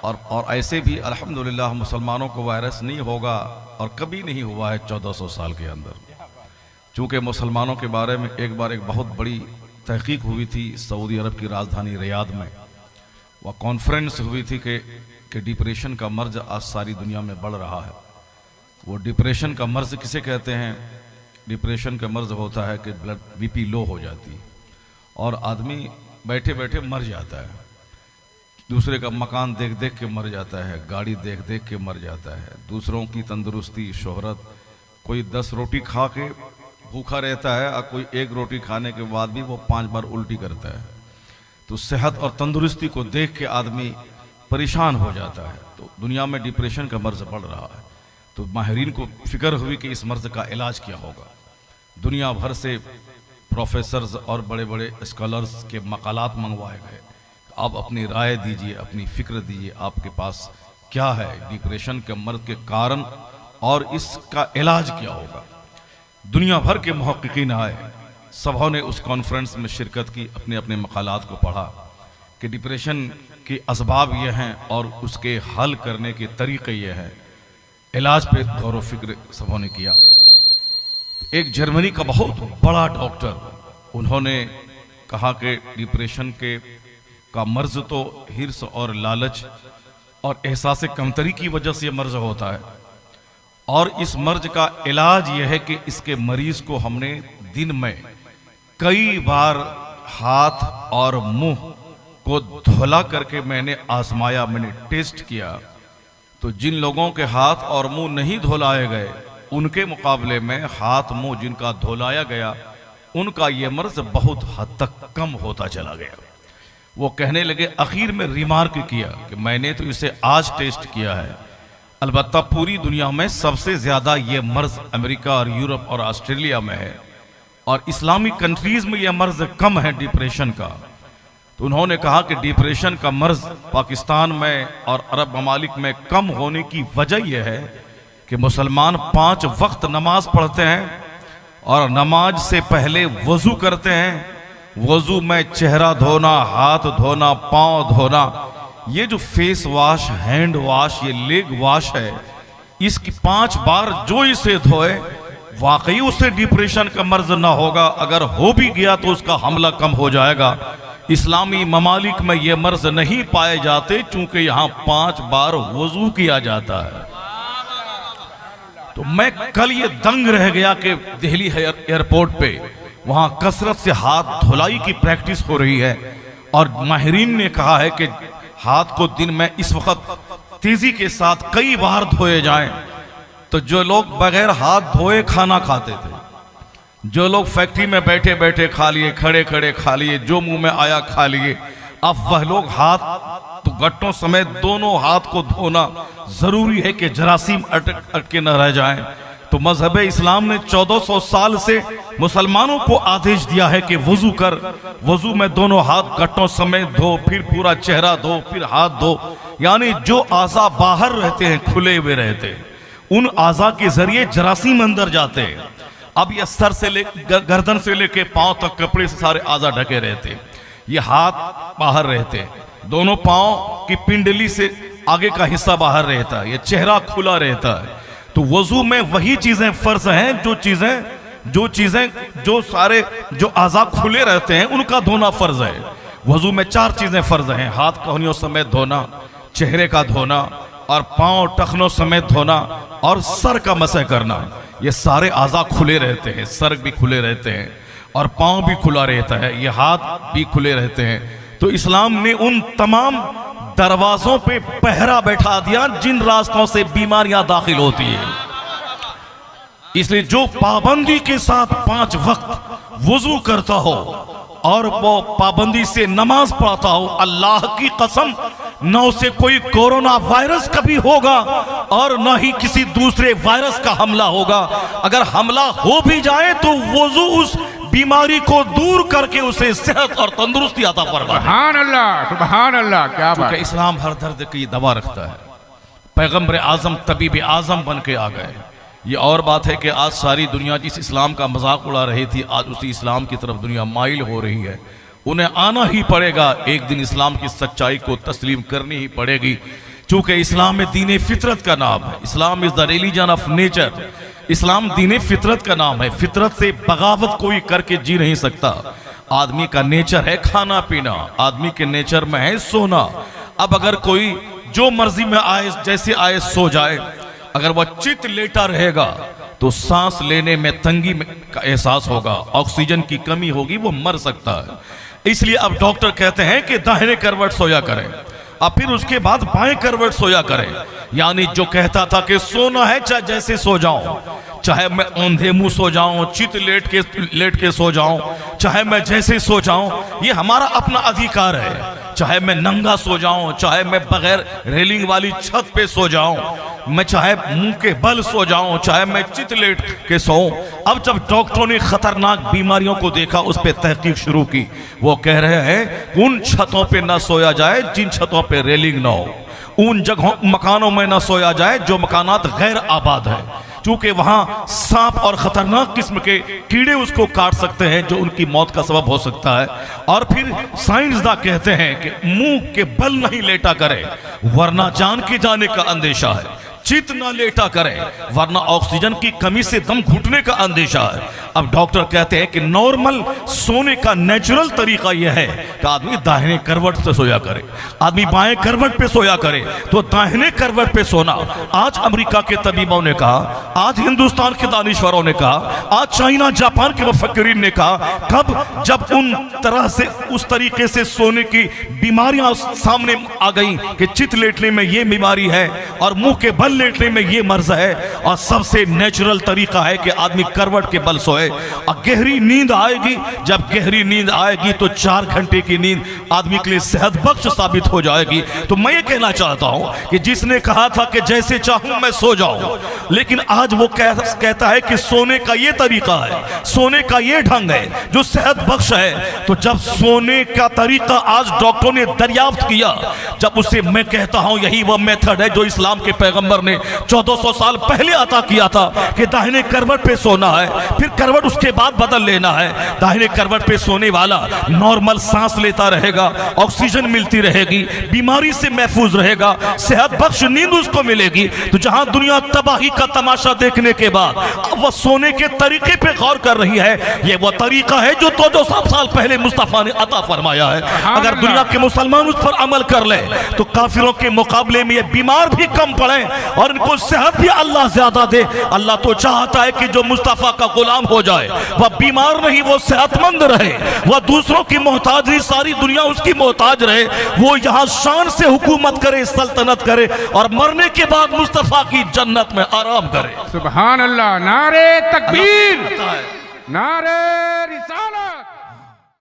और ऐसे भी अल्हम्दुलिल्लाह मुसलमानों को वायरस नहीं होगा और कभी नहीं हुआ है 1400 साल के अंदर। चूँकि मुसलमानों के बारे में एक बार एक बहुत बड़ी तहकीक हुई थी सऊदी अरब की राजधानी रियाद में। वह कॉन्फ्रेंस हुई थी कि डिप्रेशन का मर्ज आज सारी दुनिया में बढ़ रहा है। वो डिप्रेशन का मर्ज किसे कहते हैं? डिप्रेशन का मर्ज होता है कि ब्लड बीपी लो हो जाती है और आदमी बैठे बैठे मर जाता है, दूसरे का मकान देख देख के मर जाता है, गाड़ी देख देख के मर जाता है, दूसरों की तंदुरुस्ती शोहरत, कोई 10 रोटी खा के भूखा रहता है और कोई 1 रोटी खाने के बाद भी वो 5 बार उल्टी करता है। तो सेहत और तंदुरुस्ती को देख के आदमी परेशान हो जाता है। तो दुनिया में डिप्रेशन का मर्ज बढ़ रहा है। तो माहिरीन को फिक्र हुई कि इस मर्ज का इलाज क्या होगा। दुनिया भर से प्रोफेसर्स और बड़े बड़े स्कॉलर्स के मकालात मंगवाए गए। आप अपनी राय दीजिए, अपनी फिक्र दीजिए, आपके पास क्या है डिप्रेशन के मर्ज के कारण और इसका इलाज क्या होगा। दुनिया भर के मुहक्किकीन आए, सबों ने उस कॉन्फ्रेंस में शिरकत की, अपने अपने मकालात को पढ़ा कि डिप्रेशन के असबाब ये हैं और उसके हल करने के तरीक़े ये हैं। इलाज पे गौर व फिक्र सबों ने किया। एक जर्मनी का बहुत बड़ा डॉक्टर, उन्होंने कहा कि डिप्रेशन का मर्ज तो हिर्स और लालच और एहसास कमतरी की वजह से मर्ज होता है और इस मर्ज का इलाज यह है कि इसके मरीज को हमने दिन में कई बार हाथ और मुंह को धुला करके मैंने आजमाया, मैंने टेस्ट किया। तो जिन लोगों के हाथ और मुंह नहीं धुलाए गए उनके मुकाबले में हाथ मुंह जिनका धुलाया गया उनका ये मर्ज बहुत हद तक कम होता चला गया। वो कहने लगे, आखिर में रिमार्क किया कि मैंने तो इसे आज टेस्ट किया है, अलबत्ता पूरी दुनिया में सबसे ज़्यादा ये मर्ज अमेरिका और यूरोप और ऑस्ट्रेलिया में है और इस्लामी कंट्रीज में यह मर्ज कम है डिप्रेशन का। तो उन्होंने कहा कि डिप्रेशन का मर्ज पाकिस्तान में और अरब ममालिक में कम होने की वजह यह है कि मुसलमान 5 वक्त नमाज पढ़ते हैं और नमाज से पहले वज़ू करते हैं। वज़ू में चेहरा धोना, हाथ धोना, पाँव धोना, ये जो फेस वॉश, हैंड वॉश, ये लेग वॉश है, इसकी 5 बार जो इसे धोए वाकई उससे डिप्रेशन का मर्ज ना होगा। अगर हो भी गया तो उसका हमला कम हो जाएगा। इस्लामी ममालिक में ये मर्ज नहीं पाए जाते क्योंकि यहाँ 5 बार वज़ू किया जाता है। तो मैं कल ये दंग रह गया कि दिल्ली एयरपोर्ट पे वहाँ कसरत से हाथ धुलाई की प्रैक्टिस हो रही है और माहिरीन ने कहा है कि हाथ को दिन में इस वक्त तेजी के साथ कई बार धोए जाएं। तो जो लोग बगैर हाथ धोए खाना खाते थे, जो लोग फैक्ट्री में बैठे बैठे खा लिए, खड़े खड़े खा लिए, जो मुंह में आया खा लिए, अब वह लोग हाथ तो गट्टों समेत दोनों हाथ को धोना जरूरी है कि जरासीम अटके न रह जाएं। तो मजहब इस्लाम ने 1400 साल से मुसलमानों को आदेश दिया है कि वजू कर, वजू में दोनों हाथ गट्टों समेत धो, फिर पूरा चेहरा धो, फिर हाथ धो। यानी जो आज़ा बाहर रहते हैं, खुले हुए रहते हैं, उन आज़ा के जरिए जरासीम अंदर जाते हैं। अब ये सर से गर्दन से लेके पांव तक कपड़े से सारे आज़ा ढके रहते हैं। ये हाथ बाहर रहते हैं, दोनों पांव की पिंडली से आगे का हिस्सा बाहर रहता है, ये चेहरा खुला रहता है। तो वजू में वही चीजें फर्ज हैं जो सारे जो आज़ा खुले रहते हैं उनका धोना फर्ज है। वजू में 4 चीजें फर्ज हैं, हाथ कोहनियों समेत धोना, चेहरे का धोना और पांव टखनों समेत धोना और सर का मसह करना। ये सारे आज़ा खुले रहते हैं, सर भी खुले रहते हैं और पांव भी खुला रहता है, ये हाथ भी खुले रहते हैं। तो इस्लाम ने उन तमाम दरवाजों पे पहरा बैठा दिया जिन रास्तों से बीमारियां दाखिल होती है। इसलिए जो पाबंदी के साथ 5 वक्त वुजू करता हो और वो पाबंदी से नमाज पढ़ता हो, अल्लाह की कसम न उसे कोई कोरोना वायरस कभी होगा और न ही किसी दूसरे वायरस का हमला होगा। अगर हमला हो भी जाए तो वुजू उस बीमारी को दूर करके उसे सेहत और तंदुरुस्ती अता फरमाए। सुभान अल्लाह, सुभान अल्लाह, क्या बात। क्योंकि इस्लाम हर दर्द की दवा रखता है। पैगंबर आजम तबीब आजम बन के आ गए। ये और बात है कि आज सारी दुनिया जिस इस्लाम का मजाक उड़ा रही थी, आज उसी इस्लाम की तरफ दुनिया माइल हो रही है। उन्हें आना ही पड़ेगा, एक दिन इस्लाम की सच्चाई को तस्लीम करनी ही पड़ेगी। चूंकि इस्लाम में दीन फितरत का नाम है, Islam is the religion of nature, इस्लाम दीन फितरत का नाम है। फितरत से बगावत कोई करके जी नहीं सकता। आदमी का नेचर है खाना पीना, आदमी के नेचर में है सोना। अब अगर कोई जो मर्जी में आए जैसे आए सो जाए, अगर वह चित लेटा रहेगा तो सांस लेने में तंगी का एहसास होगा, ऑक्सीजन की कमी होगी, वो मर सकता है। इसलिए अब डॉक्टर कहते हैं कि दाहिने करवट सोया करें, और फिर उसके बाद बाएं करवट सोया करें। यानी जो कहता था कि सोना है चाहे जैसे सो जाऊं, चाहे मैं औंधे मुंह सो जाऊं, चित लेट के सो जाऊं, चाहे मैं जैसे सो जाऊं, ये हमारा अपना अधिकार है। चाहे मैं नंगा सो जाऊं, चाहे मैं बगैर रेलिंग वाली छत पे सो जाऊं, मैं चाहे मुंह के बल सो जाऊं, चाहे मैं चित लेट के सोऊं। अब जब डॉक्टरों ने खतरनाक बीमारियों को देखा, उस पर तहकीक शुरू की, वो कह रहे हैं उन छतों पे ना सोया जाए जिन छतों पे रेलिंग ना हो, उन जगहों मकानों में ना सोया जाए जो मकानात गैर आबाद है, क्योंकि वहां सांप और खतरनाक किस्म के कीड़े उसको काट सकते हैं जो उनकी मौत का सबब हो सकता है। और फिर साइंसदान कहते हैं कि मुंह के बल नहीं लेटा करें वरना जान के जाने का अंदेशा है, चित ना लेटा करें वरना ऑक्सीजन की कमी से दम घुटने का अंदेशा है। अब डॉक्टर कहते हैं कि नॉर्मल सोने का नेचुरल तरीका यह है कि आदमी दाहिने करवट से सोया करे, आदमी बाएं करवट पे सोया करे, तो दाहिने करवट पे सोना। आज अमेरिका के तबीबों ने कहा, आज हिंदुस्तान के दानिश्वरों ने कहा, आज चाइना जापान के मुफक्किरीन ने कहा, कब जब उन तरह से उस तरीके से सोने की बीमारियां सामने आ गई कि चित लेटने में ये बीमारी है और मुंह के बल लेटने में ये मर्ज है, और सबसे नेचुरल तरीका है कि आदमी करवट के बल सोए। और गहरी नींद आएगी, जब गहरी नींद आएगी तो 4 घंटे की नींद आदमी के लिए सेहत बख्श साबित हो जाएगी। तो मैं ये कहना चाहता हूं कि जिसने कहा था कि जैसे चाहूं मैं सो जाऊं, लेकिन आज वो कहता है कि सोने का ये तरीका है, सोने का ये ढंग है जो सेहत बख्श है। तो जब सोने का तरीका आज डॉक्टरों ने दरियाफ्त किया, जब उसे मैं कहता हूं यही वह मेथड है जो इस्लाम के पैगंबर ने 1400 साल पहले अता किया था कि दाहिने करवट पे सोना है, फिर करवट उसके बाद बदल लेना है। दाहिने करवट पे सोने वाला नॉर्मल सांस लेता रहेगा, ऑक्सीजन मिलती रहेगी, बीमारी से महफूज रहेगा, सेहत बख्श नींद उसको मिलेगी। तो जहां दुनिया तबाही का तमाशा देखने के बाद अब वह सोने के तरीके पे गौर कर रही है, ये वो तरीका है जो 1400 साल पहले मुस्तफा ने अता फरमाया है। अगर दुनिया के मुसलमान उस पर अमल कर ले तो काफिरों के मुकाबले में ये बीमार भी कम पड़े और इनको सेहत भी अल्लाह ज्यादा दे। अल्लाह तो चाहता है कि जो मुस्तफा का गुलाम हो जाए वह बीमार नहीं, वो सेहतमंद रहे, वह दूसरों की मोहताज नहीं, सारी दुनिया उसकी मोहताज रहे, वो यहाँ शान से हुकूमत करे, सल्तनत करे और मरने के बाद मुस्तफा की जन्नत में आराम करे। सुभान अल्लाह, नारे तकबीर, नारे रिसालत।